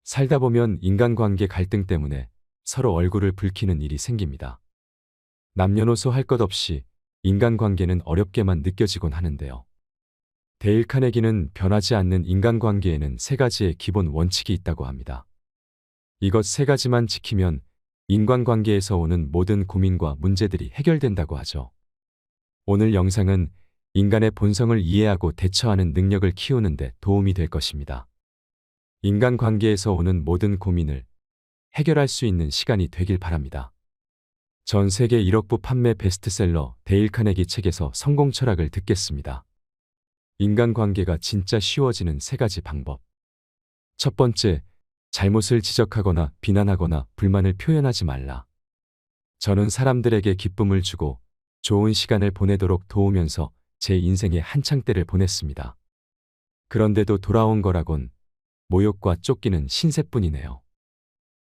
살다 보면 인간관계 갈등 때문에 서로 얼굴을 붉히는 일이 생깁니다. 남녀노소 할 것 없이 인간관계는 어렵게만 느껴지곤 하는데요. 데일 카네기는 변하지 않는 인간관계에는 세 가지의 기본 원칙이 있다고 합니다. 이것 세 가지만 지키면 인간관계에서 오는 모든 고민과 문제들이 해결된다고 하죠. 오늘 영상은 인간의 본성을 이해하고 대처하는 능력을 키우는 데 도움이 될 것입니다. 인간관계에서 오는 모든 고민을 해결할 수 있는 시간이 되길 바랍니다. 전 세계 1억 부 판매 베스트셀러 데일 카네기 책에서 성공 철학을 듣겠습니다. 인간관계가 진짜 쉬워지는 세 가지 방법. 첫 번째, 잘못을 지적하거나 비난하거나 불만을 표현하지 말라. 저는 사람들에게 기쁨을 주고 좋은 시간을 보내도록 도우면서 제 인생의 한창 때를 보냈습니다. 그런데도 돌아온 거라곤 모욕과 쫓기는 신세뿐이네요.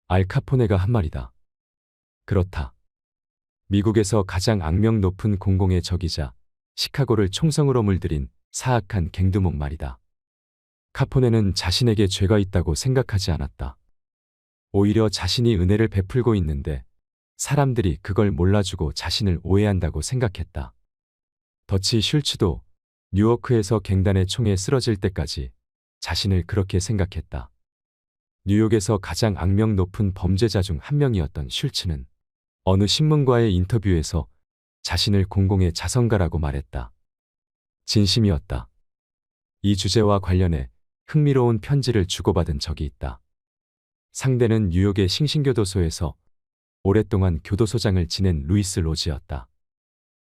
알 카포네가 한 말이다. 그렇다. 미국에서 가장 악명 높은 공공의 적이자 시카고를 총성으로 물들인 사악한 갱두목 말이다. 카포네는 자신에게 죄가 있다고 생각하지 않았다. 오히려 자신이 은혜를 베풀고 있는데 사람들이 그걸 몰라주고 자신을 오해한다고 생각했다. 더치 슐츠도 뉴요크에서 갱단의 총에 쓰러질 때까지 자신을 그렇게 생각했다. 뉴욕에서 가장 악명 높은 범죄자 중 한 명이었던 슐츠는 어느 신문과의 인터뷰에서 자신을 공공의 자선가라고 말했다. 진심이었다. 이 주제와 관련해 흥미로운 편지를 주고받은 적이 있다. 상대는 뉴욕의 싱싱교도소에서 오랫동안 교도소장을 지낸 루이스 로즈였다.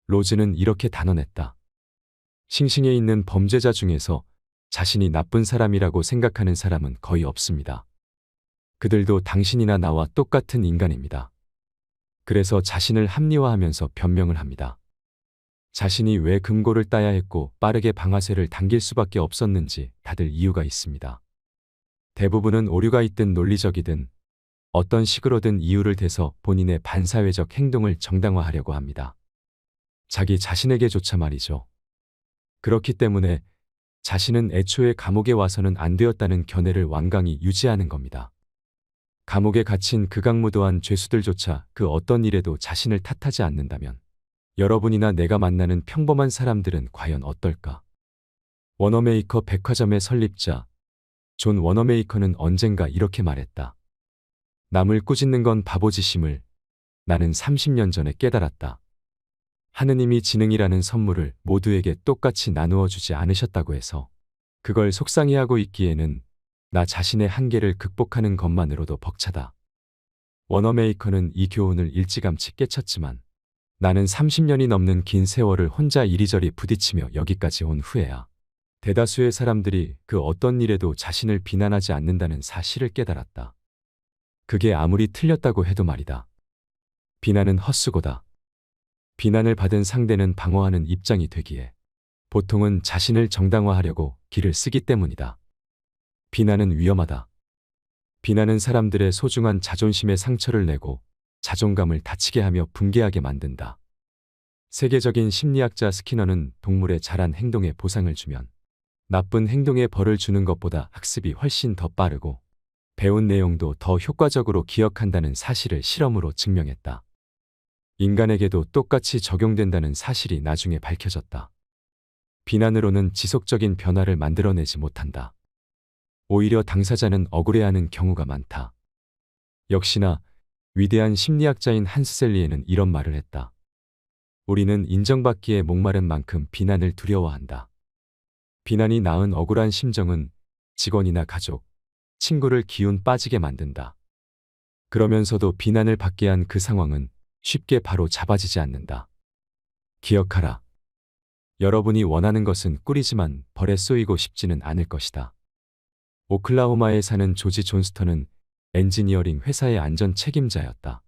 로즈는 이렇게 단언했다. 싱싱에 있는 범죄자 중에서 자신이 나쁜 사람이라고 생각하는 사람은 거의 없습니다. 그들도 당신이나 나와 똑같은 인간입니다. 그래서 자신을 합리화하면서 변명을 합니다. 자신이 왜 금고를 따야 했고 빠르게 방아쇠를 당길 수밖에 없었는지 다들 이유가 있습니다. 대부분은 오류가 있든 논리적이든 어떤 식으로든 이유를 대서 본인의 반사회적 행동을 정당화하려고 합니다. 자기 자신에게조차 말이죠. 그렇기 때문에 자신은 애초에 감옥에 와서는 안 되었다는 견해를 완강히 유지하는 겁니다. 감옥에 갇힌 극악무도한 죄수들조차 그 어떤 일에도 자신을 탓하지 않는다면 여러분이나 내가 만나는 평범한 사람들은 과연 어떨까? 워너메이커 백화점의 설립자 존 워너메이커는 언젠가 이렇게 말했다. 남을 꾸짖는 건 바보짓임을 나는 30년 전에 깨달았다. 하느님이 지능이라는 선물을 모두에게 똑같이 나누어 주지 않으셨다고 해서 그걸 속상해하고 있기에는 나 자신의 한계를 극복하는 것만으로도 벅차다. 워너메이커는 이 교훈을 일찌감치 깨쳤지만 나는 30년이 넘는 긴 세월을 혼자 이리저리 부딪히며 여기까지 온 후에야 대다수의 사람들이 그 어떤 일에도 자신을 비난하지 않는다는 사실을 깨달았다. 그게 아무리 틀렸다고 해도 말이다. 비난은 헛수고다. 비난을 받은 상대는 방어하는 입장이 되기에 보통은 자신을 정당화하려고 길을 쓰기 때문이다. 비난은 위험하다. 비난은 사람들의 소중한 자존심에 상처를 내고 자존감을 다치게 하며 붕괴하게 만든다. 세계적인 심리학자 스키너는 동물의 잘한 행동에 보상을 주면 나쁜 행동에 벌을 주는 것보다 학습이 훨씬 더 빠르고 배운 내용도 더 효과적으로 기억한다는 사실을 실험으로 증명했다. 인간에게도 똑같이 적용된다는 사실이 나중에 밝혀졌다. 비난으로는 지속적인 변화를 만들어내지 못한다. 오히려 당사자는 억울해하는 경우가 많다. 역시나 위대한 심리학자인 한스셀리에는 이런 말을 했다. 우리는 인정받기에 목마른 만큼 비난을 두려워한다. 비난이 낳은 억울한 심정은 직원이나 가족, 친구를 기운 빠지게 만든다. 그러면서도 비난을 받게 한 그 상황은 쉽게 바로 잡아지지 않는다. 기억하라. 여러분이 원하는 것은 꿀이지만 벌에 쏘이고 싶지는 않을 것이다. 오클라호마에 사는 조지 존스턴은 엔지니어링 회사의 안전 책임자였다.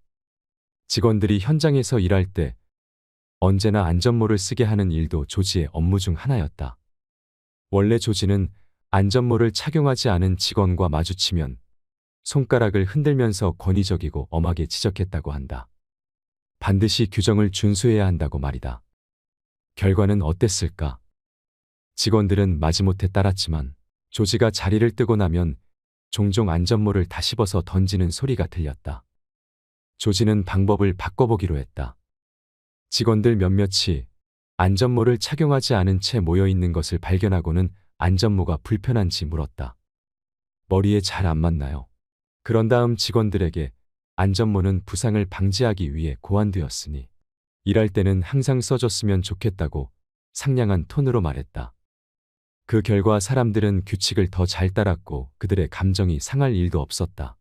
직원들이 현장에서 일할 때 언제나 안전모를 쓰게 하는 일도 조지의 업무 중 하나였다. 원래 조지는 안전모를 착용하지 않은 직원과 마주치면 손가락을 흔들면서 권위적이고 엄하게 지적했다고 한다. 반드시 규정을 준수해야 한다고 말이다. 결과는 어땠을까? 직원들은 마지못해 따랐지만 조지가 자리를 뜨고 나면 종종 안전모를 다시 벗어 던지는 소리가 들렸다. 조지는 방법을 바꿔보기로 했다. 직원들 몇몇이 안전모를 착용하지 않은 채 모여 있는 것을 발견하고는 안전모가 불편한지 물었다. 머리에 잘 안 맞나요? 그런 다음 직원들에게 안전모는 부상을 방지하기 위해 고안되었으니 일할 때는 항상 써줬으면 좋겠다고 상냥한 톤으로 말했다. 그 결과 사람들은 규칙을 더 잘 따랐고 그들의 감정이 상할 일도 없었다.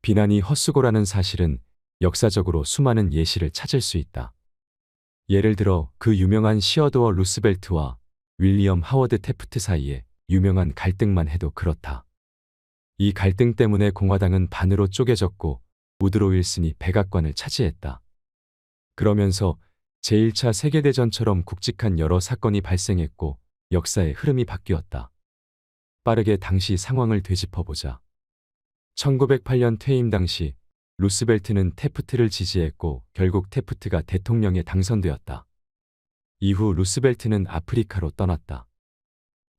비난이 헛수고라는 사실은 역사적으로 수많은 예시를 찾을 수 있다. 예를 들어 그 유명한 시어도어 루스벨트와 윌리엄 하워드 태프트 사이의 유명한 갈등만 해도 그렇다. 이 갈등 때문에 공화당은 반으로 쪼개졌고 우드로 윌슨이 백악관을 차지했다. 그러면서 제1차 세계대전처럼 굵직한 여러 사건이 발생했고 역사의 흐름이 바뀌었다. 빠르게 당시 상황을 되짚어보자. 1908년 퇴임 당시 루스벨트는 태프트를 지지했고 결국 태프트가 대통령에 당선되었다. 이후 루스벨트는 아프리카로 떠났다.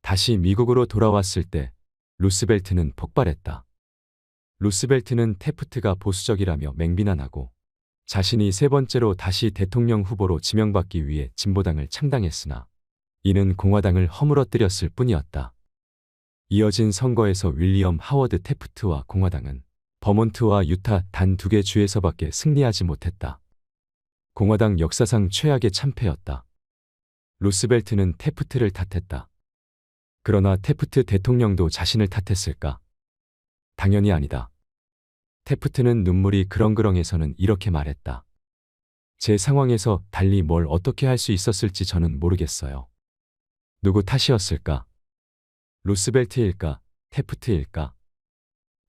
다시 미국으로 돌아왔을 때 루스벨트는 폭발했다. 루스벨트는 태프트가 보수적이라며 맹비난하고 자신이 세 번째로 다시 대통령 후보로 지명받기 위해 진보당을 창당했으나 이는 공화당을 허물어뜨렸을 뿐이었다. 이어진 선거에서 윌리엄 하워드 태프트와 공화당은 버몬트와 유타 단 2개 주에서밖에 승리하지 못했다. 공화당 역사상 최악의 참패였다. 루스벨트는 태프트를 탓했다. 그러나 태프트 대통령도 자신을 탓했을까? 당연히 아니다. 태프트는 눈물이 그렁그렁해서는 이렇게 말했다. 제 상황에서 달리 뭘 어떻게 할 수 있었을지 저는 모르겠어요. 누구 탓이었을까? 루스벨트일까? 태프트일까?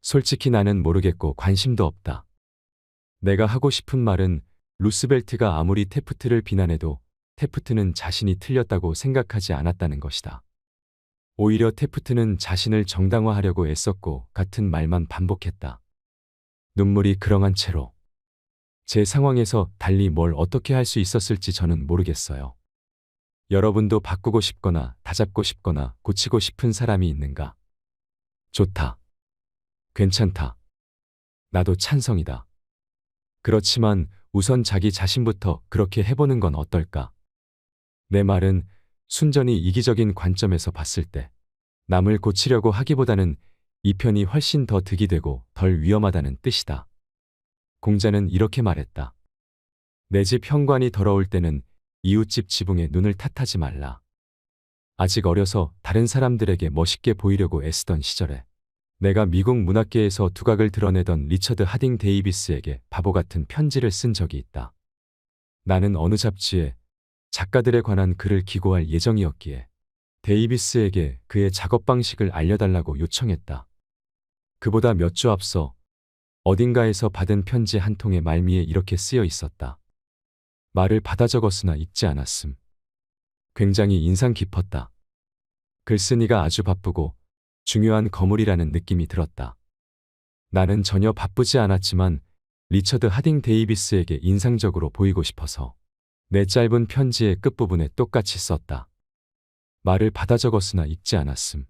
솔직히 나는 모르겠고 관심도 없다. 내가 하고 싶은 말은 루스벨트가 아무리 태프트를 비난해도 태프트는 자신이 틀렸다고 생각하지 않았다는 것이다. 오히려 태프트는 자신을 정당화하려고 애썼고 같은 말만 반복했다. 눈물이 그렁한 채로 제 상황에서 달리 뭘 어떻게 할 수 있었을지 저는 모르겠어요. 여러분도 바꾸고 싶거나 다잡고 싶거나 고치고 싶은 사람이 있는가? 좋다. 괜찮다. 나도 찬성이다. 그렇지만 우선 자기 자신부터 그렇게 해보는 건 어떨까? 내 말은 순전히 이기적인 관점에서 봤을 때 남을 고치려고 하기보다는 이 편이 훨씬 더 득이 되고 덜 위험하다는 뜻이다. 공자는 이렇게 말했다. 내 집 현관이 더러울 때는 이웃집 지붕에 눈을 탓하지 말라. 아직 어려서 다른 사람들에게 멋있게 보이려고 애쓰던 시절에 내가 미국 문학계에서 두각을 드러내던 리처드 하딩 데이비스에게 바보 같은 편지를 쓴 적이 있다. 나는 어느 잡지에 작가들에 관한 글을 기고할 예정이었기에 데이비스에게 그의 작업 방식을 알려달라고 요청했다. 그보다 몇 주 앞서 어딘가에서 받은 편지 한 통의 말미에 이렇게 쓰여 있었다. 말을 받아 적었으나 읽지 않았음. 굉장히 인상 깊었다. 글쓴이가 아주 바쁘고 중요한 거물이라는 느낌이 들었다. 나는 전혀 바쁘지 않았지만 리처드 하딩 데이비스에게 인상적으로 보이고 싶어서 내 짧은 편지의 끝부분에 똑같이 썼다. 말을 받아 적었으나 읽지 않았음.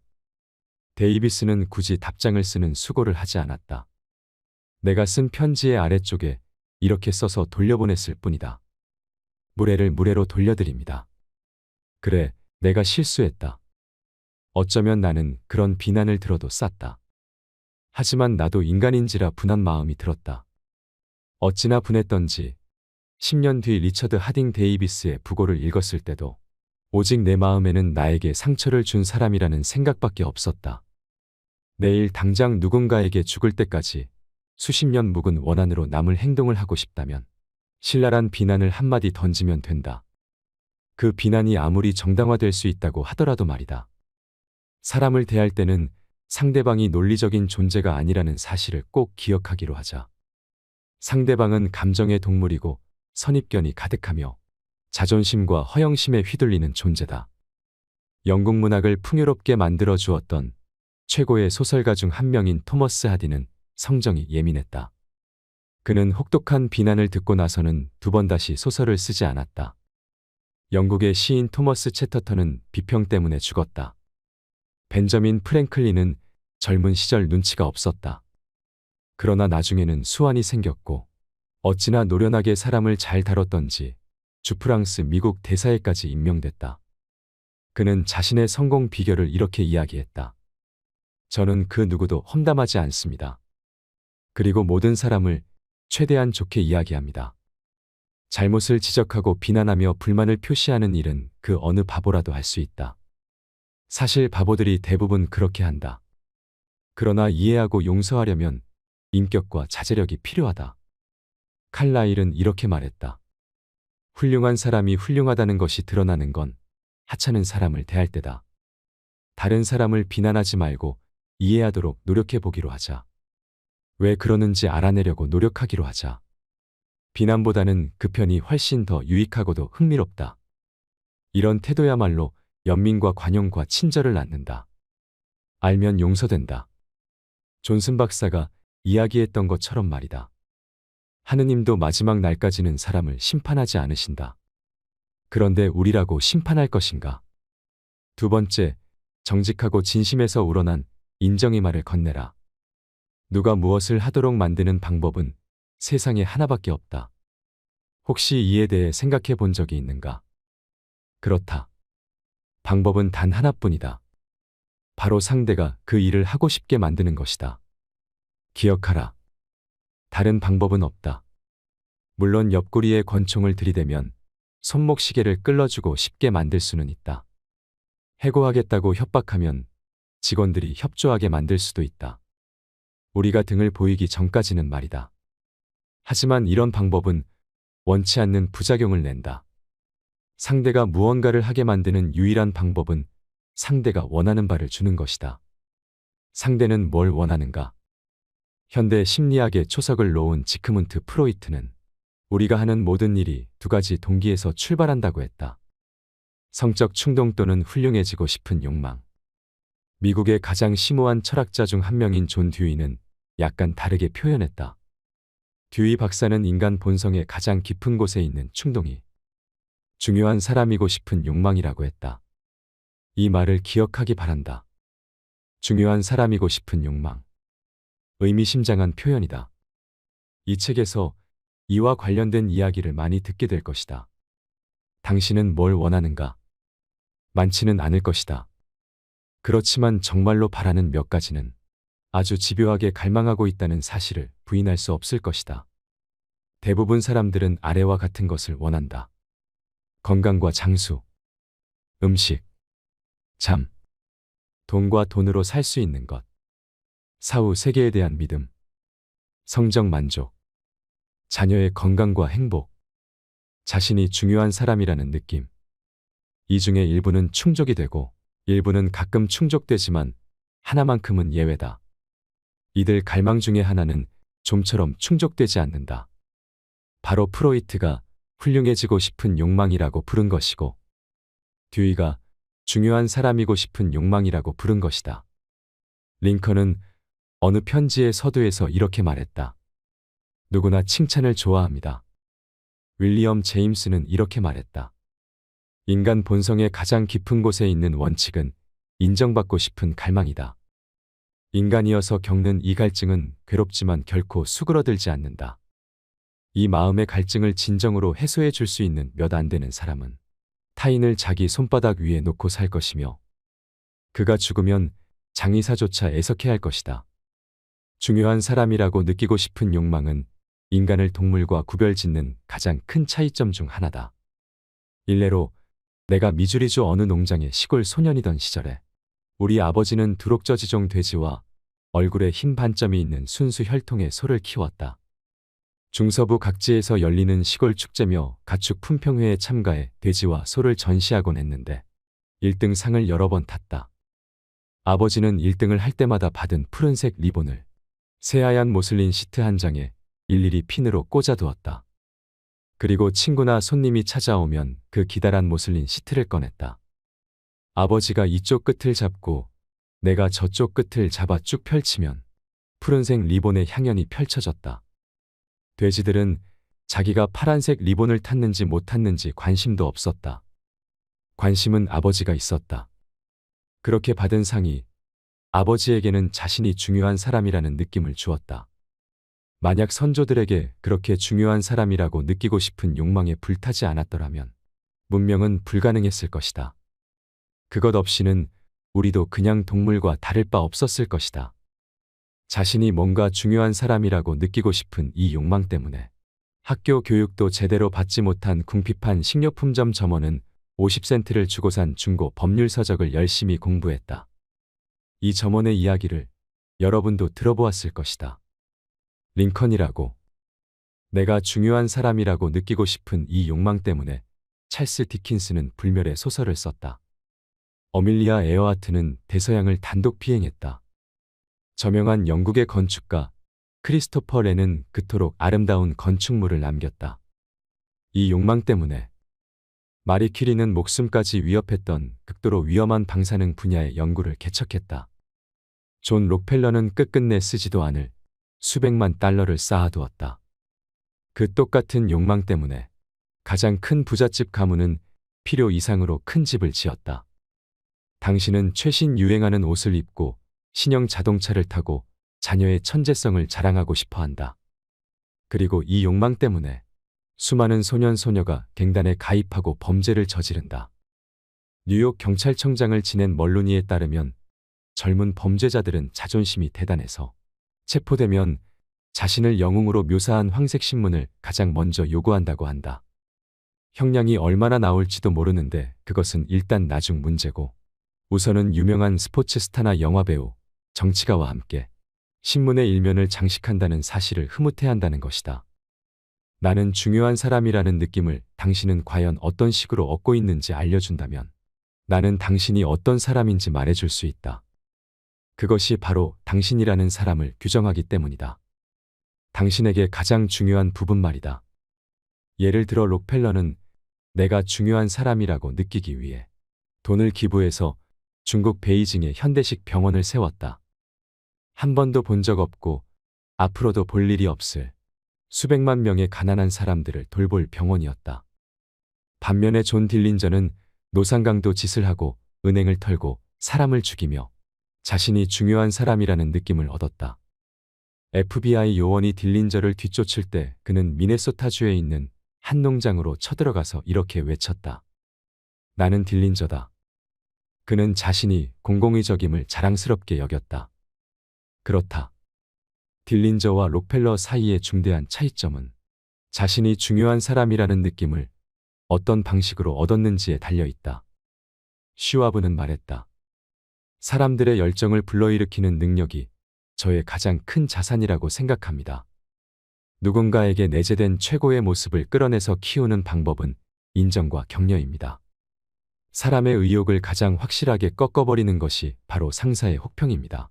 데이비스는 굳이 답장을 쓰는 수고를 하지 않았다. 내가 쓴 편지의 아래쪽에 이렇게 써서 돌려보냈을 뿐이다. 무례를 무례로 돌려드립니다. 그래, 내가 실수했다. 어쩌면 나는 그런 비난을 들어도 쌌다. 하지만 나도 인간인지라 분한 마음이 들었다. 어찌나 분했던지 10년 뒤 리처드 하딩 데이비스의 부고를 읽었을 때도 오직 내 마음에는 나에게 상처를 준 사람이라는 생각밖에 없었다. 내일 당장 누군가에게 죽을 때까지 수십 년 묵은 원한으로 남을 행동을 하고 싶다면 신랄한 비난을 한마디 던지면 된다. 그 비난이 아무리 정당화될 수 있다고 하더라도 말이다. 사람을 대할 때는 상대방이 논리적인 존재가 아니라는 사실을 꼭 기억하기로 하자. 상대방은 감정의 동물이고 선입견이 가득하며 자존심과 허영심에 휘둘리는 존재다. 영국 문학을 풍요롭게 만들어 주었던 최고의 소설가 중 한 명인 토머스 하디는 성정이 예민했다. 그는 혹독한 비난을 듣고 나서는 두 번 다시 소설을 쓰지 않았다. 영국의 시인 토머스 채터턴은 비평 때문에 죽었다. 벤저민 프랭클린은 젊은 시절 눈치가 없었다. 그러나 나중에는 수완이 생겼고 어찌나 노련하게 사람을 잘 다뤘던지 주프랑스 미국 대사에까지 임명됐다. 그는 자신의 성공 비결을 이렇게 이야기했다. 저는 그 누구도 험담하지 않습니다. 그리고 모든 사람을 최대한 좋게 이야기합니다. 잘못을 지적하고 비난하며 불만을 표시하는 일은 그 어느 바보라도 할 수 있다. 사실 바보들이 대부분 그렇게 한다. 그러나 이해하고 용서하려면 인격과 자제력이 필요하다. 칼라일은 이렇게 말했다. 훌륭한 사람이 훌륭하다는 것이 드러나는 건 하찮은 사람을 대할 때다. 다른 사람을 비난하지 말고 이해하도록 노력해 보기로 하자. 왜 그러는지 알아내려고 노력하기로 하자. 비난보다는 그 편이 훨씬 더 유익하고도 흥미롭다. 이런 태도야말로 연민과 관용과 친절을 낳는다. 알면 용서된다. 존슨 박사가 이야기했던 것처럼 말이다. 하느님도 마지막 날까지는 사람을 심판하지 않으신다. 그런데 우리라고 심판할 것인가? 두 번째, 정직하고 진심에서 우러난 인정의 말을 건네라. 누가 무엇을 하도록 만드는 방법은 세상에 하나밖에 없다. 혹시 이에 대해 생각해 본 적이 있는가? 그렇다. 방법은 단 하나뿐이다. 바로 상대가 그 일을 하고 싶게 만드는 것이다. 기억하라. 다른 방법은 없다. 물론 옆구리에 권총을 들이대면 손목시계를 끌어주고 쉽게 만들 수는 있다. 해고하겠다고 협박하면 직원들이 협조하게 만들 수도 있다. 우리가 등을 보이기 전까지는 말이다. 하지만 이런 방법은 원치 않는 부작용을 낸다. 상대가 무언가를 하게 만드는 유일한 방법은 상대가 원하는 바를 주는 것이다. 상대는 뭘 원하는가? 현대 심리학의 초석을 놓은 지크문트 프로이트는 우리가 하는 모든 일이 두 가지 동기에서 출발한다고 했다. 성적 충동 또는 훌륭해지고 싶은 욕망. 미국의 가장 심오한 철학자 중 한 명인 존 듀이는 약간 다르게 표현했다. 듀이 박사는 인간 본성의 가장 깊은 곳에 있는 충동이 중요한 사람이고 싶은 욕망이라고 했다. 이 말을 기억하기 바란다. 중요한 사람이고 싶은 욕망. 의미심장한 표현이다. 이 책에서 이와 관련된 이야기를 많이 듣게 될 것이다. 당신은 뭘 원하는가? 많지는 않을 것이다. 그렇지만 정말로 바라는 몇 가지는 아주 집요하게 갈망하고 있다는 사실을 부인할 수 없을 것이다. 대부분 사람들은 아래와 같은 것을 원한다. 건강과 장수, 음식, 잠, 돈과 돈으로 살 수 있는 것, 사후 세계에 대한 믿음, 성적 만족, 자녀의 건강과 행복, 자신이 중요한 사람이라는 느낌. 이 중에 일부는 충족이 되고 일부는 가끔 충족되지만 하나만큼은 예외다. 이들 갈망 중에 하나는 좀처럼 충족되지 않는다. 바로 프로이트가 훌륭해지고 싶은 욕망이라고 부른 것이고 듀이가 중요한 사람이고 싶은 욕망이라고 부른 것이다. 링컨은 어느 편지의 서두에서 이렇게 말했다. 누구나 칭찬을 좋아합니다. 윌리엄 제임스는 이렇게 말했다. 인간 본성의 가장 깊은 곳에 있는 원칙은 인정받고 싶은 갈망이다. 인간이어서 겪는 이 갈증은 괴롭지만 결코 수그러들지 않는다. 이 마음의 갈증을 진정으로 해소해 줄 수 있는 몇 안 되는 사람은 타인을 자기 손바닥 위에 놓고 살 것이며 그가 죽으면 장의사조차 애석해할 것이다. 중요한 사람이라고 느끼고 싶은 욕망은 인간을 동물과 구별짓는 가장 큰 차이점 중 하나다. 일례로 내가 미주리주 어느 농장의 시골 소년이던 시절에 우리 아버지는 두록저지종 돼지와 얼굴에 흰 반점이 있는 순수 혈통의 소를 키웠다. 중서부 각지에서 열리는 시골 축제며 가축 품평회에 참가해 돼지와 소를 전시하곤 했는데 1등 상을 여러 번 탔다. 아버지는 1등을 할 때마다 받은 푸른색 리본을 새하얀 모슬린 시트 한 장에 일일이 핀으로 꽂아두었다. 그리고 친구나 손님이 찾아오면 그 기다란 모슬린 시트를 꺼냈다. 아버지가 이쪽 끝을 잡고 내가 저쪽 끝을 잡아 쭉 펼치면 푸른색 리본의 향연이 펼쳐졌다. 돼지들은 자기가 파란색 리본을 탔는지 못 탔는지 관심도 없었다. 관심은 아버지가 있었다. 그렇게 받은 상이 아버지에게는 자신이 중요한 사람이라는 느낌을 주었다. 만약 선조들에게 그렇게 중요한 사람이라고 느끼고 싶은 욕망에 불타지 않았더라면 문명은 불가능했을 것이다. 그것 없이는 우리도 그냥 동물과 다를 바 없었을 것이다. 자신이 뭔가 중요한 사람이라고 느끼고 싶은 이 욕망 때문에 학교 교육도 제대로 받지 못한 궁핍한 식료품점 점원은 50센트를 주고 산 중고 법률 서적을 열심히 공부했다. 이 점원의 이야기를 여러분도 들어보았을 것이다. 링컨이라고. 내가 중요한 사람이라고 느끼고 싶은 이 욕망 때문에 찰스 디킨스는 불멸의 소설을 썼다. 어밀리아 에어하트는 대서양을 단독 비행했다. 저명한 영국의 건축가 크리스토퍼 렌은 그토록 아름다운 건축물을 남겼다. 이 욕망 때문에 마리 퀴리는 목숨까지 위협했던 극도로 위험한 방사능 분야의 연구를 개척했다. 존 록펠러는 끝끝내 쓰지도 않을 수백만 달러를 쌓아두었다. 그 똑같은 욕망 때문에 가장 큰 부잣집 가문은 필요 이상으로 큰 집을 지었다. 당신은 최신 유행하는 옷을 입고 신형 자동차를 타고 자녀의 천재성을 자랑하고 싶어 한다. 그리고 이 욕망 때문에 수많은 소년 소녀가 갱단에 가입하고 범죄를 저지른다. 뉴욕 경찰청장을 지낸 멀로니에 따르면 젊은 범죄자들은 자존심이 대단해서 체포되면 자신을 영웅으로 묘사한 황색 신문을 가장 먼저 요구한다고 한다. 형량이 얼마나 나올지도 모르는데 그것은 일단 나중 문제고 우선은 유명한 스포츠 스타나 영화배우, 정치가와 함께 신문의 일면을 장식한다는 사실을 흐뭇해한다는 것이다. 나는 중요한 사람이라는 느낌을 당신은 과연 어떤 식으로 얻고 있는지 알려준다면 나는 당신이 어떤 사람인지 말해줄 수 있다. 그것이 바로 당신이라는 사람을 규정하기 때문이다. 당신에게 가장 중요한 부분 말이다. 예를 들어 록펠러는 내가 중요한 사람이라고 느끼기 위해 돈을 기부해서 중국 베이징에 현대식 병원을 세웠다. 한 번도 본 적 없고 앞으로도 볼 일이 없을 수백만 명의 가난한 사람들을 돌볼 병원이었다. 반면에 존 딜린저는 노상강도 짓을 하고 은행을 털고 사람을 죽이며 자신이 중요한 사람이라는 느낌을 얻었다. FBI 요원이 딜린저를 뒤쫓을 때 그는 미네소타주에 있는 한 농장으로 쳐들어가서 이렇게 외쳤다. 나는 딜린저다. 그는 자신이 공공의적임을 자랑스럽게 여겼다. 그렇다. 딜린저와 록펠러 사이의 중대한 차이점은 자신이 중요한 사람이라는 느낌을 어떤 방식으로 얻었는지에 달려있다. 슈와브는 말했다. 사람들의 열정을 불러일으키는 능력이 저의 가장 큰 자산이라고 생각합니다. 누군가에게 내재된 최고의 모습을 끌어내서 키우는 방법은 인정과 격려입니다. 사람의 의욕을 가장 확실하게 꺾어버리는 것이 바로 상사의 혹평입니다.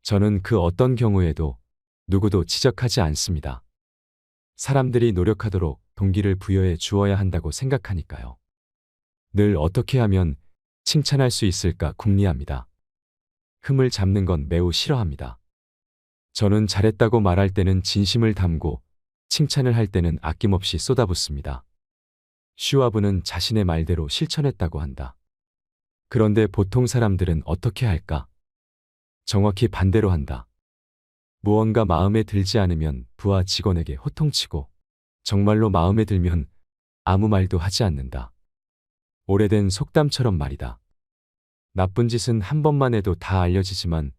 저는 그 어떤 경우에도 누구도 지적하지 않습니다. 사람들이 노력하도록 동기를 부여해 주어야 한다고 생각하니까요. 늘 어떻게 하면 칭찬할 수 있을까 궁리합니다. 흠을 잡는 건 매우 싫어합니다. 저는 잘했다고 말할 때는 진심을 담고 칭찬을 할 때는 아낌없이 쏟아붓습니다. 슈와브는 자신의 말대로 실천했다고 한다. 그런데 보통 사람들은 어떻게 할까? 정확히 반대로 한다. 무언가 마음에 들지 않으면 부하 직원에게 호통치고 정말로 마음에 들면 아무 말도 하지 않는다. 오래된 속담처럼 말이다. 나쁜 짓은 한 번만 해도 다 알려지지만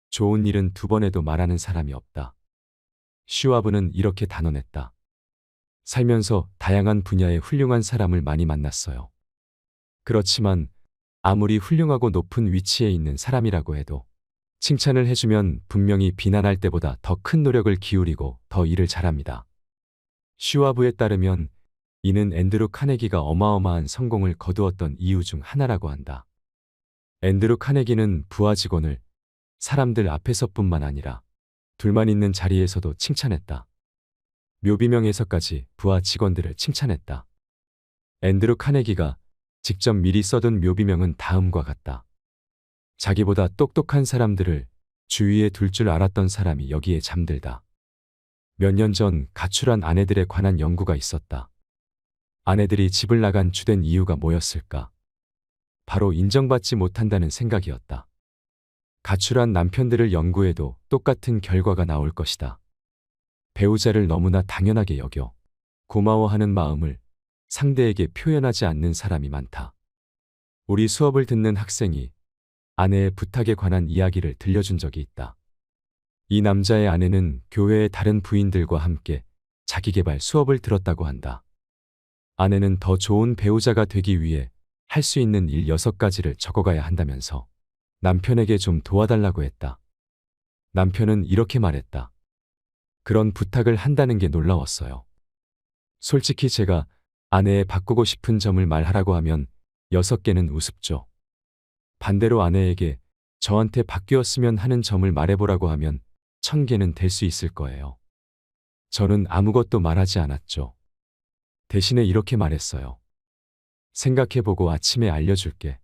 좋은 일은 두 번 해도 말하는 사람이 없다. 슈와브는 이렇게 단언했다. 살면서 다양한 분야의 훌륭한 사람을 많이 만났어요. 그렇지만 아무리 훌륭하고 높은 위치에 있는 사람이라고 해도 칭찬을 해주면 분명히 비난할 때보다 더 큰 노력을 기울이고 더 일을 잘합니다. 슈와브에 따르면 이는 앤드루 카네기가 어마어마한 성공을 거두었던 이유 중 하나라고 한다. 앤드루 카네기는 부하 직원을 사람들 앞에서뿐만 아니라 둘만 있는 자리에서도 칭찬했다. 묘비명에서까지 부하 직원들을 칭찬했다. 앤드루 카네기가 직접 미리 써둔 묘비명은 다음과 같다. 자기보다 똑똑한 사람들을 주위에 둘 줄 알았던 사람이 여기에 잠들다. 몇 년 전 가출한 아내들에 관한 연구가 있었다. 아내들이 집을 나간 주된 이유가 뭐였을까? 바로 인정받지 못한다는 생각이었다. 가출한 남편들을 연구해도 똑같은 결과가 나올 것이다. 배우자를 너무나 당연하게 여겨 고마워하는 마음을 상대에게 표현하지 않는 사람이 많다. 우리 수업을 듣는 학생이 아내의 부탁에 관한 이야기를 들려준 적이 있다. 이 남자의 아내는 교회의 다른 부인들과 함께 자기계발 수업을 들었다고 한다. 아내는 더 좋은 배우자가 되기 위해 할 수 있는 일 6가지를 적어가야 한다면서 남편에게 좀 도와달라고 했다. 남편은 이렇게 말했다. 그런 부탁을 한다는 게 놀라웠어요. 솔직히 제가 아내의 바꾸고 싶은 점을 말하라고 하면 6개는 우습죠. 반대로 아내에게 저한테 바뀌었으면 하는 점을 말해보라고 하면 1000개는 될 수 있을 거예요. 저는 아무것도 말하지 않았죠. 대신에 이렇게 말했어요. 생각해보고 아침에 알려줄게.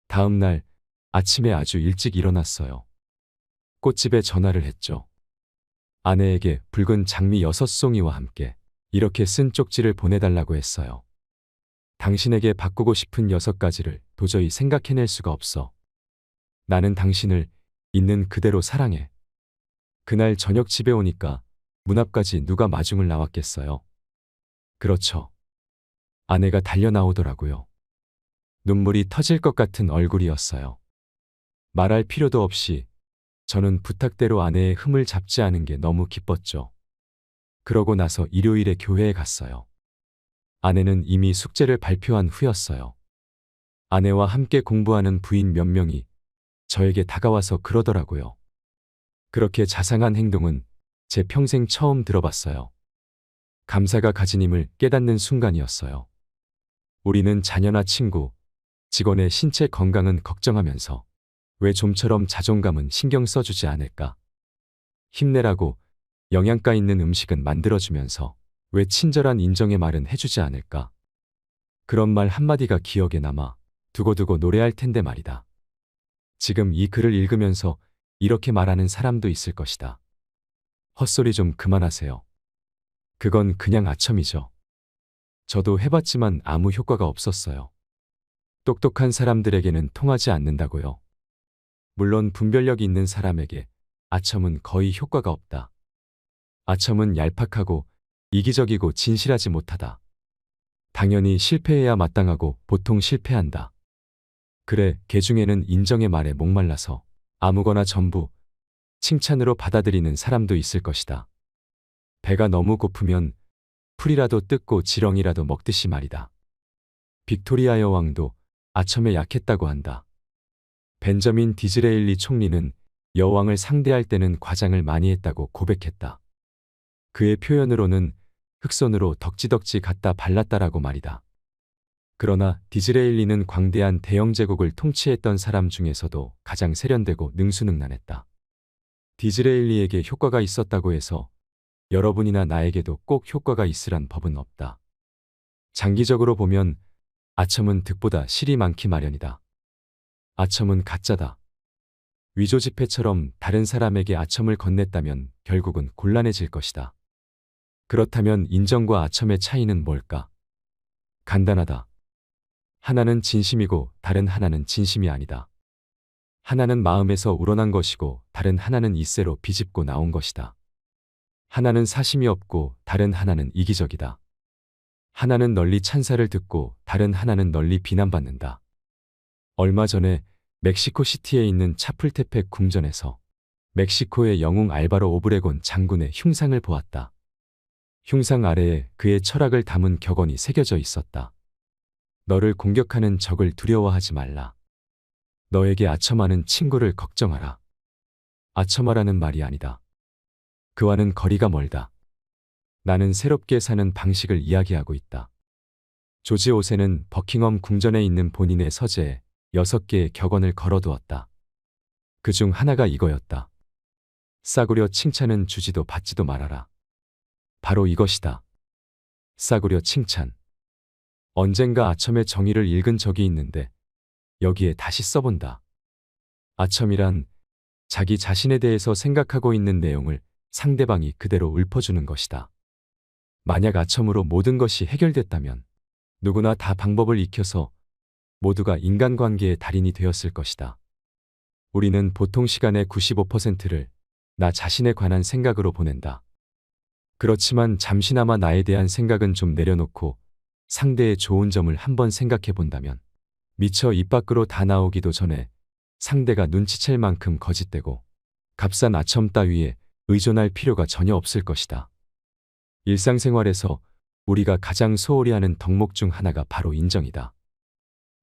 다음 날 아침에 아주 일찍 일어났어요. 꽃집에 전화를 했죠. 아내에게 붉은 장미 6송이와 함께 이렇게 쓴 쪽지를 보내달라고 했어요. 당신에게 바꾸고 싶은 6가지를 도저히 생각해낼 수가 없어. 나는 당신을 있는 그대로 사랑해. 그날 저녁 집에 오니까 문 앞까지 누가 마중을 나왔겠어요. 그렇죠. 아내가 달려 나오더라고요. 눈물이 터질 것 같은 얼굴이었어요. 말할 필요도 없이 저는 부탁대로 아내의 흠을 잡지 않은 게 너무 기뻤죠. 그러고 나서 일요일에 교회에 갔어요. 아내는 이미 숙제를 발표한 후였어요. 아내와 함께 공부하는 부인 몇 명이 저에게 다가와서 그러더라고요. 그렇게 자상한 행동은 제 평생 처음 들어봤어요. 감사가 가진 힘을 깨닫는 순간이었어요. 우리는 자녀나 친구, 직원의 신체 건강은 걱정하면서 왜 좀처럼 자존감은 신경 써주지 않을까? 힘내라고 영양가 있는 음식은 만들어주면서 왜 친절한 인정의 말은 해주지 않을까? 그런 말 한마디가 기억에 남아 두고두고 노래할 텐데 말이다. 지금 이 글을 읽으면서 이렇게 말하는 사람도 있을 것이다. 헛소리 좀 그만하세요. 그건 그냥 아첨이죠. 저도 해봤지만 아무 효과가 없었어요. 똑똑한 사람들에게는 통하지 않는다고요. 물론 분별력이 있는 사람에게 아첨은 거의 효과가 없다. 아첨은 얄팍하고 이기적이고 진실하지 못하다. 당연히 실패해야 마땅하고 보통 실패한다. 그래, 개 중에는 인정의 말에 목말라서 아무거나 전부 칭찬으로 받아들이는 사람도 있을 것이다. 배가 너무 고프면 풀이라도 뜯고 지렁이라도 먹듯이 말이다. 빅토리아 여왕도 아첨에 약했다고 한다. 벤저민 디즈레일리 총리는 여왕을 상대할 때는 과장을 많이 했다고 고백했다. 그의 표현으로는 흑손으로 덕지덕지 갖다 발랐다라고 말이다. 그러나 디즈레일리는 광대한 대영 제국을 통치했던 사람 중에서도 가장 세련되고 능수능란했다. 디즈레일리에게 효과가 있었다고 해서 여러분이나 나에게도 꼭 효과가 있으란 법은 없다. 장기적으로 보면 아첨은 득보다 실이 많기 마련이다. 아첨은 가짜다. 위조 지폐처럼 다른 사람에게 아첨을 건넸다면 결국은 곤란해질 것이다. 그렇다면 인정과 아첨의 차이는 뭘까? 간단하다. 하나는 진심이고 다른 하나는 진심이 아니다. 하나는 마음에서 우러난 것이고 다른 하나는 이세로 비집고 나온 것이다. 하나는 사심이 없고 다른 하나는 이기적이다. 하나는 널리 찬사를 듣고 다른 하나는 널리 비난받는다. 얼마 전에 멕시코시티에 있는 차풀테펙 궁전에서 멕시코의 영웅 알바로 오브레곤 장군의 흉상을 보았다. 흉상 아래에 그의 철학을 담은 격언이 새겨져 있었다. 너를 공격하는 적을 두려워하지 말라. 너에게 아첨하는 친구를 걱정하라. 아첨하라는 말이 아니다. 그와는 거리가 멀다. 나는 새롭게 사는 방식을 이야기하고 있다. 조지 오센은 버킹엄 궁전에 있는 본인의 서재에 6개의 격언을 걸어두었다. 그중 하나가 이거였다. 싸구려 칭찬은 주지도 받지도 말아라. 바로 이것이다. 싸구려 칭찬. 언젠가 아첨의 정의를 읽은 적이 있는데 여기에 다시 써본다. 아첨이란 자기 자신에 대해서 생각하고 있는 내용을 상대방이 그대로 읊어주는 것이다. 만약 아첨으로 모든 것이 해결됐다면 누구나 다 방법을 익혀서 모두가 인간관계의 달인이 되었을 것이다. 우리는 보통 시간의 95%를 나 자신에 관한 생각으로 보낸다. 그렇지만 잠시나마 나에 대한 생각은 좀 내려놓고 상대의 좋은 점을 한번 생각해 본다면 미처 입 밖으로 다 나오기도 전에 상대가 눈치챌 만큼 거짓되고 값싼 아첨 따위에 의존할 필요가 전혀 없을 것이다. 일상생활에서 우리가 가장 소홀히 하는 덕목 중 하나가 바로 인정이다.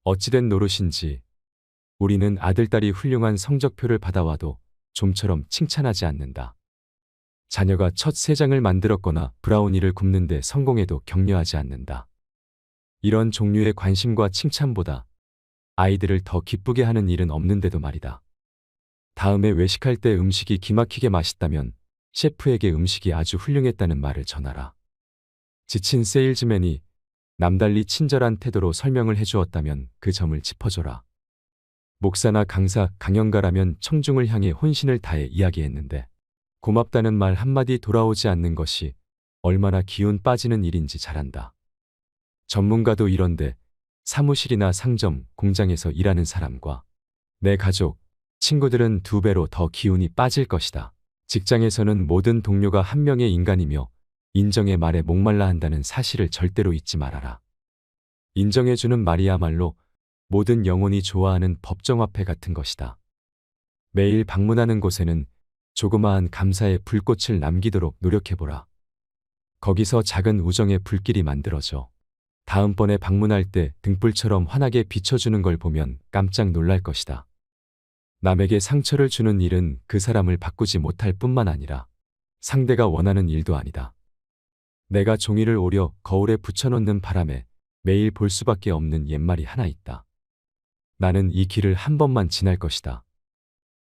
어찌된 노릇인지 우리는 아들딸이 훌륭한 성적표를 받아와도 좀처럼 칭찬하지 않는다. 자녀가 첫 새장을 만들었거나 브라우니를 굽는데 성공해도 격려하지 않는다. 이런 종류의 관심과 칭찬보다 아이들을 더 기쁘게 하는 일은 없는데도 말이다. 다음에 외식할 때 음식이 기막히게 맛있다면 셰프에게 음식이 아주 훌륭했다는 말을 전하라. 지친 세일즈맨이 남달리 친절한 태도로 설명을 해주었다면 그 점을 짚어줘라. 목사나 강사, 강연가라면 청중을 향해 혼신을 다해 이야기했는데 고맙다는 말 한마디 돌아오지 않는 것이 얼마나 기운 빠지는 일인지 잘 안다. 전문가도 이런데 사무실이나 상점, 공장에서 일하는 사람과 내 가족, 친구들은 2배로 더 기운이 빠질 것이다. 직장에서는 모든 동료가 한 명의 인간이며 인정의 말에 목말라 한다는 사실을 절대로 잊지 말아라. 인정해주는 말이야말로 모든 영혼이 좋아하는 법정화폐 같은 것이다. 매일 방문하는 곳에는 조그마한 감사의 불꽃을 남기도록 노력해보라. 거기서 작은 우정의 불길이 만들어져 다음번에 방문할 때 등불처럼 환하게 비춰주는 걸 보면 깜짝 놀랄 것이다. 남에게 상처를 주는 일은 그 사람을 바꾸지 못할 뿐만 아니라 상대가 원하는 일도 아니다. 내가 종이를 오려 거울에 붙여놓는 바람에 매일 볼 수밖에 없는 옛말이 하나 있다. 나는 이 길을 한 번만 지날 것이다.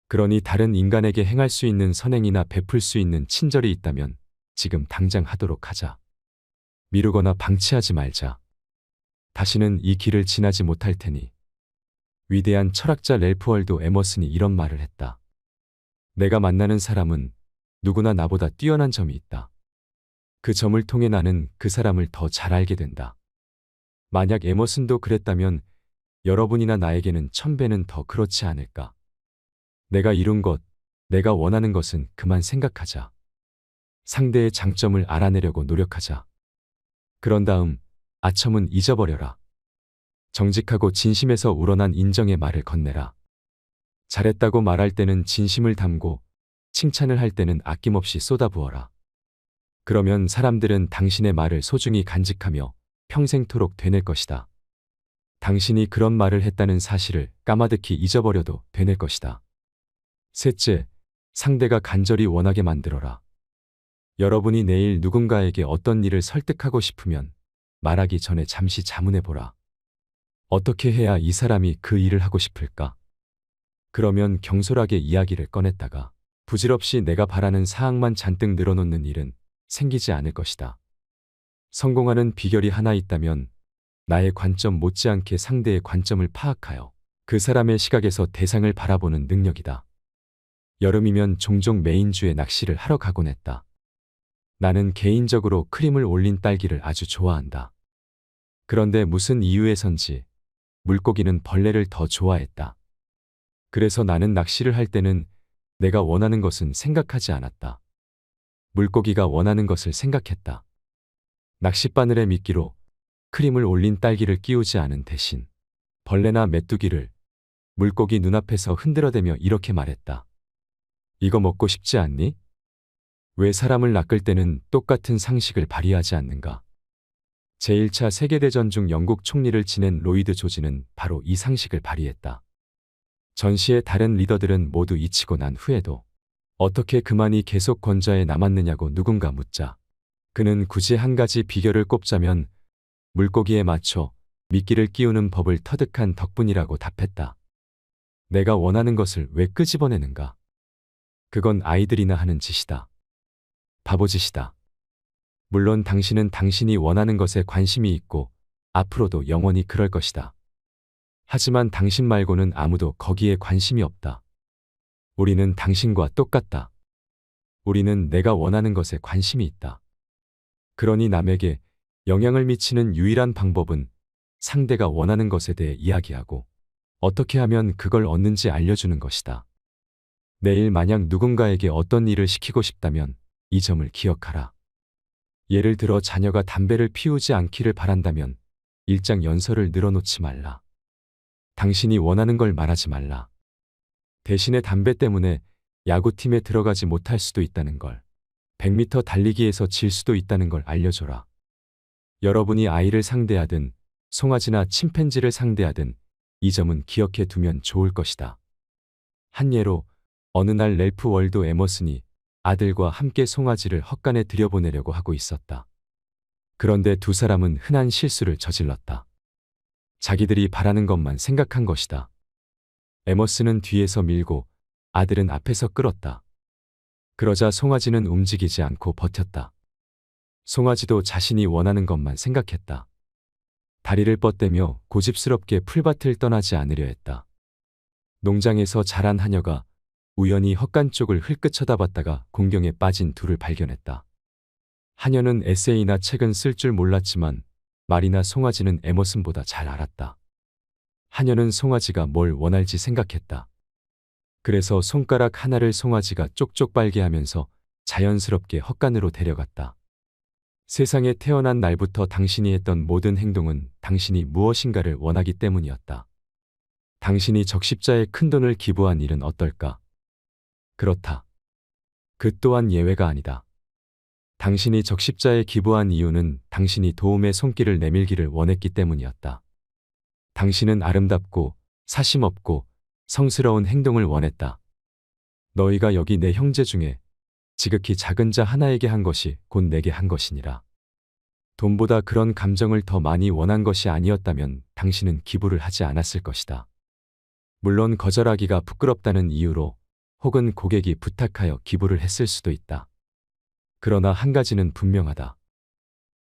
그러니 다른 인간에게 행할 수 있는 선행이나 베풀 수 있는 친절이 있다면 지금 당장 하도록 하자. 미루거나 방치하지 말자. 다시는 이 길을 지나지 못할 테니. 위대한 철학자 랠프 월도 에머슨이 이런 말을 했다. 내가 만나는 사람은 누구나 나보다 뛰어난 점이 있다. 그 점을 통해 나는 그 사람을 더 잘 알게 된다. 만약 에머슨도 그랬다면 여러분이나 나에게는 1000배는 더 그렇지 않을까. 내가 이룬 것, 내가 원하는 것은 그만 생각하자. 상대의 장점을 알아내려고 노력하자. 그런 다음 아첨은 잊어버려라. 정직하고 진심에서 우러난 인정의 말을 건네라. 잘했다고 말할 때는 진심을 담고 칭찬을 할 때는 아낌없이 쏟아부어라. 그러면 사람들은 당신의 말을 소중히 간직하며 평생토록 되낼 것이다. 당신이 그런 말을 했다는 사실을 까마득히 잊어버려도 되낼 것이다. 셋째, 상대가 간절히 원하게 만들어라. 여러분이 내일 누군가에게 어떤 일을 설득하고 싶으면 말하기 전에 잠시 자문해보라. 어떻게 해야 이 사람이 그 일을 하고 싶을까? 그러면 경솔하게 이야기를 꺼냈다가 부질없이 내가 바라는 사항만 잔뜩 늘어놓는 일은 생기지 않을 것이다. 성공하는 비결이 하나 있다면 나의 관점 못지않게 상대의 관점을 파악하여 그 사람의 시각에서 대상을 바라보는 능력이다. 여름이면 종종 메인주에 낚시를 하러 가곤 했다. 나는 개인적으로 크림을 올린 딸기를 아주 좋아한다. 그런데 무슨 이유에선지 물고기는 벌레를 더 좋아했다. 그래서 나는 낚시를 할 때는 내가 원하는 것은 생각하지 않았다. 물고기가 원하는 것을 생각했다. 낚싯바늘에 미끼로 크림을 올린 딸기를 끼우지 않은 대신 벌레나 메뚜기를 물고기 눈앞에서 흔들어대며 이렇게 말했다. 이거 먹고 싶지 않니? 왜 사람을 낚을 때는 똑같은 상식을 발휘하지 않는가? 제1차 세계대전 중 영국 총리를 지낸 로이드 조지는 바로 이 상식을 발휘했다. 전시의 다른 리더들은 모두 잊히고 난 후에도 어떻게 그만이 계속 권좌에 남았느냐고 누군가 묻자 그는 굳이 한 가지 비결을 꼽자면 물고기에 맞춰 미끼를 끼우는 법을 터득한 덕분이라고 답했다. 내가 원하는 것을 왜 끄집어내는가? 그건 아이들이나 하는 짓이다. 바보짓이다. 물론 당신은 당신이 원하는 것에 관심이 있고 앞으로도 영원히 그럴 것이다. 하지만 당신 말고는 아무도 거기에 관심이 없다. 우리는 당신과 똑같다. 우리는 내가 원하는 것에 관심이 있다. 그러니 남에게 영향을 미치는 유일한 방법은 상대가 원하는 것에 대해 이야기하고 어떻게 하면 그걸 얻는지 알려주는 것이다. 내일 만약 누군가에게 어떤 일을 시키고 싶다면 이 점을 기억하라. 예를 들어 자녀가 담배를 피우지 않기를 바란다면 일장 연설을 늘어놓지 말라. 당신이 원하는 걸 말하지 말라. 대신에 담배 때문에 야구팀에 들어가지 못할 수도 있다는 걸, 100m 달리기에서 질 수도 있다는 걸 알려줘라. 여러분이 아이를 상대하든 송아지나 침팬지를 상대하든 이 점은 기억해 두면 좋을 것이다. 한 예로 어느 날 랠프 월도 에머슨이 아들과 함께 송아지를 헛간에 들여보내려고 하고 있었다. 그런데 두 사람은 흔한 실수를 저질렀다. 자기들이 바라는 것만 생각한 것이다. 에머슨은 뒤에서 밀고 아들은 앞에서 끌었다. 그러자 송아지는 움직이지 않고 버텼다. 송아지도 자신이 원하는 것만 생각했다. 다리를 뻗대며 고집스럽게 풀밭을 떠나지 않으려 했다. 농장에서 자란 하녀가 우연히 헛간 쪽을 흘끗 쳐다봤다가 공경에 빠진 둘을 발견했다. 하녀는 에세이나 책은 쓸 줄 몰랐지만 말이나 송아지는 에머슨보다 잘 알았다. 하녀는 송아지가 뭘 원할지 생각했다. 그래서 손가락 하나를 송아지가 쪽쪽 빨게 하면서 자연스럽게 헛간으로 데려갔다. 세상에 태어난 날부터 당신이 했던 모든 행동은 당신이 무엇인가를 원하기 때문이었다. 당신이 적십자에 큰돈을 기부한 일은 어떨까? 그렇다. 그 또한 예외가 아니다. 당신이 적십자에 기부한 이유는 당신이 도움의 손길을 내밀기를 원했기 때문이었다. 당신은 아름답고 사심없고 성스러운 행동을 원했다. 너희가 여기 내 형제 중에 지극히 작은 자 하나에게 한 것이 곧 내게 한 것이니라. 돈보다 그런 감정을 더 많이 원한 것이 아니었다면 당신은 기부를 하지 않았을 것이다. 물론 거절하기가 부끄럽다는 이유로 혹은 고객이 부탁하여 기부를 했을 수도 있다. 그러나 한 가지는 분명하다.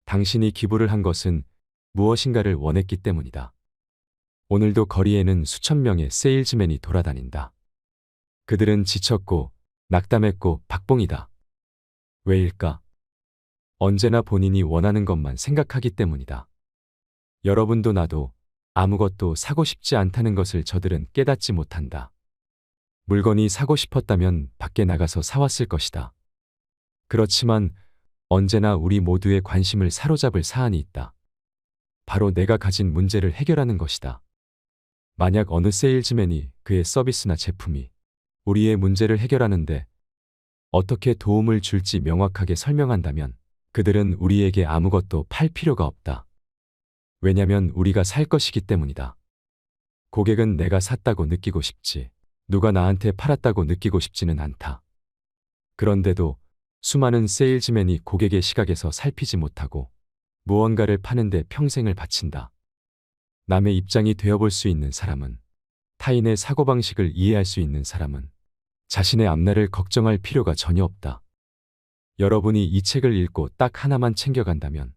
당신이 기부를 한 것은 무엇인가를 원했기 때문이다. 오늘도 거리에는 수천 명의 세일즈맨이 돌아다닌다. 그들은 지쳤고 낙담했고 박봉이다. 왜일까? 언제나 본인이 원하는 것만 생각하기 때문이다. 여러분도 나도 아무것도 사고 싶지 않다는 것을 저들은 깨닫지 못한다. 물건이 사고 싶었다면 밖에 나가서 사왔을 것이다. 그렇지만 언제나 우리 모두의 관심을 사로잡을 사안이 있다. 바로 내가 가진 문제를 해결하는 것이다. 만약 어느 세일즈맨이 그의 서비스나 제품이 우리의 문제를 해결하는데 어떻게 도움을 줄지 명확하게 설명한다면 그들은 우리에게 아무것도 팔 필요가 없다. 왜냐면 우리가 살 것이기 때문이다. 고객은 내가 샀다고 느끼고 싶지, 누가 나한테 팔았다고 느끼고 싶지는 않다. 그런데도 수많은 세일즈맨이 고객의 시각에서 살피지 못하고 무언가를 파는데 평생을 바친다. 남의 입장이 되어볼 수 있는 사람은, 타인의 사고방식을 이해할 수 있는 사람은 자신의 앞날을 걱정할 필요가 전혀 없다. 여러분이 이 책을 읽고 딱 하나만 챙겨간다면,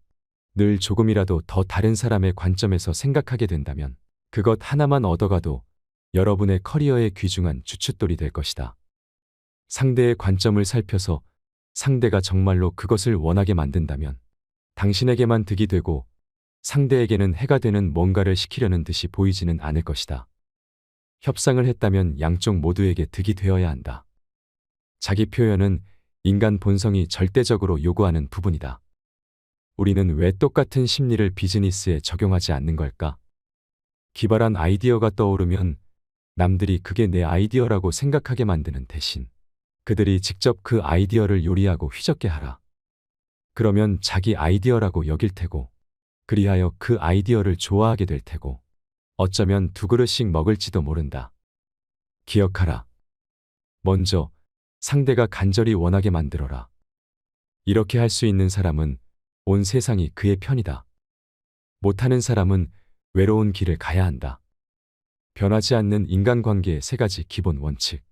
늘 조금이라도 더 다른 사람의 관점에서 생각하게 된다면 그것 하나만 얻어가도 여러분의 커리어에 귀중한 주춧돌이 될 것이다. 상대의 관점을 살펴서 상대가 정말로 그것을 원하게 만든다면 당신에게만 득이 되고 상대에게는 해가 되는 뭔가를 시키려는 듯이 보이지는 않을 것이다. 협상을 했다면 양쪽 모두에게 득이 되어야 한다. 자기 표현은 인간 본성이 절대적으로 요구하는 부분이다. 우리는 왜 똑같은 심리를 비즈니스에 적용하지 않는 걸까? 기발한 아이디어가 떠오르면 남들이 그게 내 아이디어라고 생각하게 만드는 대신 그들이 직접 그 아이디어를 요리하고 휘젓게 하라. 그러면 자기 아이디어라고 여길 테고, 그리하여 그 아이디어를 좋아하게 될 테고, 어쩌면 두 그릇씩 먹을지도 모른다. 기억하라. 먼저 상대가 간절히 원하게 만들어라. 이렇게 할 수 있는 사람은 온 세상이 그의 편이다. 못하는 사람은 외로운 길을 가야 한다. 변하지 않는 인간관계의 세 가지 기본 원칙.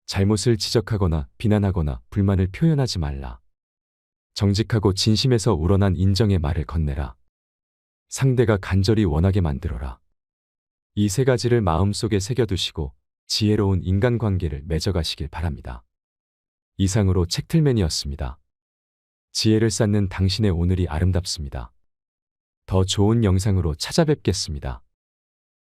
잘못을 지적하거나 비난하거나 불만을 표현하지 말라. 정직하고 진심에서 우러난 인정의 말을 건네라. 상대가 간절히 원하게 만들어라. 이 세 가지를 마음속에 새겨두시고 지혜로운 인간관계를 맺어가시길 바랍니다. 이상으로 책틀맨이었습니다. 지혜를 쌓는 당신의 오늘이 아름답습니다. 더 좋은 영상으로 찾아뵙겠습니다.